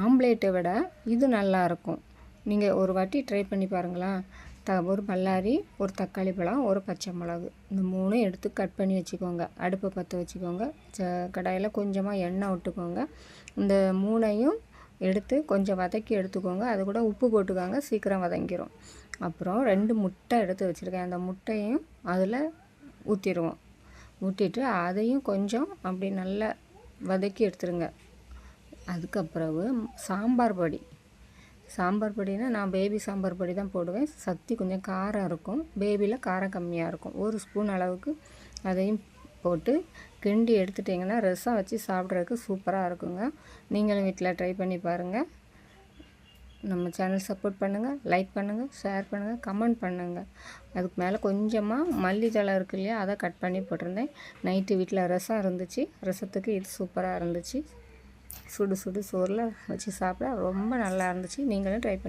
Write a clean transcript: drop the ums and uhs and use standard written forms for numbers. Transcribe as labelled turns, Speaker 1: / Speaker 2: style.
Speaker 1: ஆம்லேட்டை விட இது நல்லாயிருக்கும். நீங்கள் ஒரு வாட்டி ட்ரை பண்ணி பாருங்களேன். ஒரு பல்லாரி, ஒரு தக்காளி பழம், ஒரு பச்சை மிளகு, இந்த 3 எடுத்து கட் பண்ணி வச்சுக்கோங்க. அடுப்பை பற்ற வச்சுக்கோங்க. கடாயில் கொஞ்சமாக எண்ணெய் விட்டுக்கோங்க. இந்த 3ஐயும் எடுத்து கொஞ்சம் வதக்கி எடுத்துக்கோங்க. அது கூட உப்பு போட்டுக்கோங்க, சீக்கிரம் வதங்கிடும். அப்புறம் 2 முட்டை எடுத்து வச்சுருக்கேன். அந்த முட்டையும் அதில் ஊற்றிடுவோம். ஊற்றிட்டு அதையும் கொஞ்சம் அப்படி நல்லா வதக்கி எடுத்துருங்க. அதுக்கப்புறவு சாம்பார் பொடினா நான் பேபி சாம்பார் பொடி தான் போடுவேன். சக்தி கொஞ்சம் காரம் இருக்கும், பேபியில் காரம் கம்மியாக இருக்கும். 1 ஸ்பூன் அளவுக்கு அதையும் போட்டு கிண்டி எடுத்துட்டிங்கன்னா ரசம் வச்சு சாப்பிட்றதுக்கு சூப்பராக இருக்குங்க. நீங்களும் வீட்டில் ட்ரை பண்ணி பாருங்கள். நம்ம சேனல் சப்போர்ட் பண்ணுங்கள், லைக் பண்ணுங்கள், ஷேர் பண்ணுங்கள், கமெண்ட் பண்ணுங்கள். அதுக்கு மேலே கொஞ்சமாக மல்லித்தழை இருக்கு இல்லையா, அதை கட் பண்ணி போட்டிருந்தேன். நைட்டு வீட்டில் ரசம் இருந்துச்சு. ரசத்துக்கு இது சூப்பராக இருந்துச்சு. சுடு சுடு சோறில் வச்சு சாப்பிட ரொம்ப நல்லா இருந்துச்சு. நீங்களும் ட்ரை பண்ணி